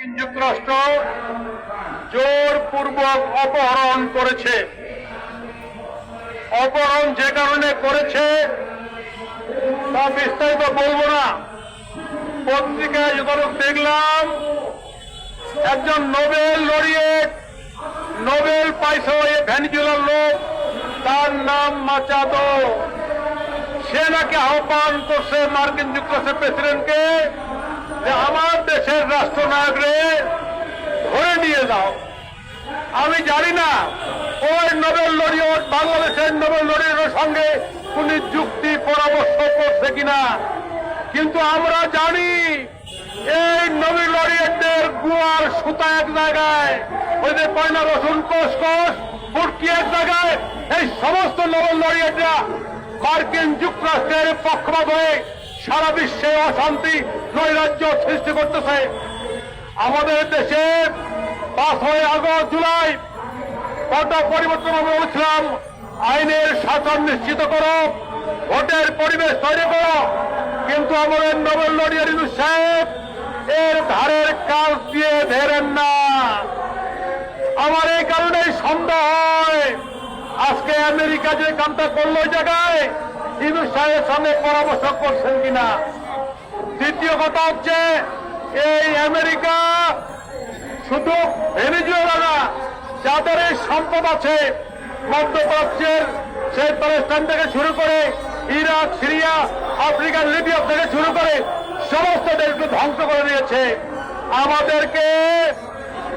যুক্তরাষ্ট্র জোরপূর্বক অপহরণ করেছে। অপহরণ যে কারণে করেছে তা বিস্তারিত বলবো না। পত্রিকায় যতটুকু দেখলাম, একজন নোবেল লরিয়েট, নোবেল পাইছে ভেনিজুয়েলার লোক, তার নাম মাচাদো। সে নাকি আহ্বান করছে মার্কিন যুক্তরাষ্ট্রের প্রেসিডেন্টকে যে আমার দেশের রাষ্ট্রনায়করে ধরে নিয়ে যাও। আমি জানি না ওই নোবেল লরিয়েট বাংলাদেশের নোবেল লরিয়েটের সঙ্গে কোন যুক্তি পরামর্শ করছে কিনা, কিন্তু আমরা জানি এই নোবেল লরিয়েটদের গুয়ার সুতা এক জায়গায়, ওই যে কয়না রসুন কোষ কোষ ফুটকি এক জায়গায়। এই সমস্ত নোবেল লরিয়েটরা মার্কিন যুক্তরাষ্ট্রের পক্ষপাত হয়ে সারা বিশ্বে অশান্তি নৈরাজ্য সৃষ্টি করতেছে। আমাদের দেশে 5 আগস্ট জুলাই কত পরিবর্তন আমরা বলছিলাম, আইনের শাসন নিশ্চিত করো, ভোটের পরিবেশ তৈরি করো, কিন্তু আমাদের নোবেল লরিয়েট ইউনূস সাহেব এর ধারের কাজ দিয়ে ধরেন না। আমার এই কারণেই সন্দেহ হয় আজকে আমেরিকা যে কামটা করলো ওই জায়গায় ইউনূস সাহেবের সঙ্গে পরামর্শ করছেন কিনা। দ্বিতীয় কথা হচ্ছে, এই আমেরিকা শুধু ভেনিজুয়েলা না, যাদের এই সম্পদ আছে মধ্যপ্রাচ্যের, সেই প্যালেস্টাইন থেকে শুরু করে ইরাক, সিরিয়া, আফ্রিকার লিবিয়া থেকে শুরু করে সমস্ত দেশকে ধ্বংস করে দিয়েছে। আমাদেরকে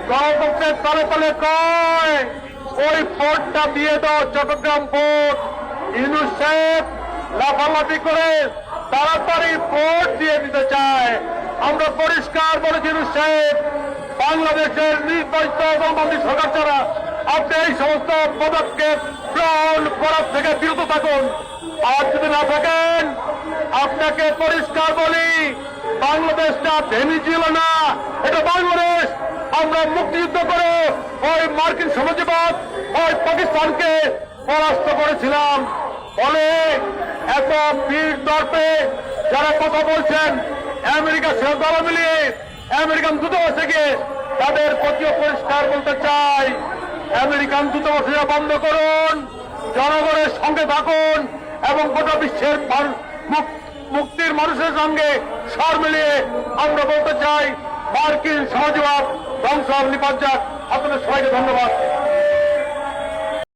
গণতন্ত্রের তলে তলে কয় ওই পোর্টটা দিয়ে দাও, চট্টগ্রাম পোর্ট। ইউনূস সাহেব লাফালাফি করে তাড়াতাড়ি পোর্ট দিয়ে দিতে চায়। আমরা পরিষ্কার বলেছি, ইউনূস সাহেব বাংলাদেশের নির্বাচিত দলবন্দী সরকার ছাড়া আপনি এই সমস্ত পদক্ষেপ গ্রহণ করার থেকে বিরত থাকুন। আর যদি না থাকেন, আপনাকে পরিষ্কার বলি, বাংলাদেশটা ভেনিজুয়েলা না, এটা বাংলাদেশ। আমরা মুক্তিযুদ্ধ করে ওই মার্কিন সাম্রাজ্যবাদ, ওই পাকিস্তানকে পরাস্ত করেছিলাম। ফলে এত বীর দর্পে যারা কথা বলছেন, আমেরিকার সঙ্গে দল মিলিয়ে আমেরিকান দূতাবাসে গিয়ে তাদের প্রতিও পরিষ্কার বলতে চাই, আমেরিকান দূতাবাসীরা বন্ধ করুন, জনগণের সঙ্গে থাকুন এবং গোটা বিশ্বের মুক্তির মানুষের সঙ্গে স্বর মিলিয়ে আমরা বলতে চাই মার্কিন সমাজবাদ ধ্বংস নিপাত যাক। আপনাদের সবাইকে ধন্যবাদ।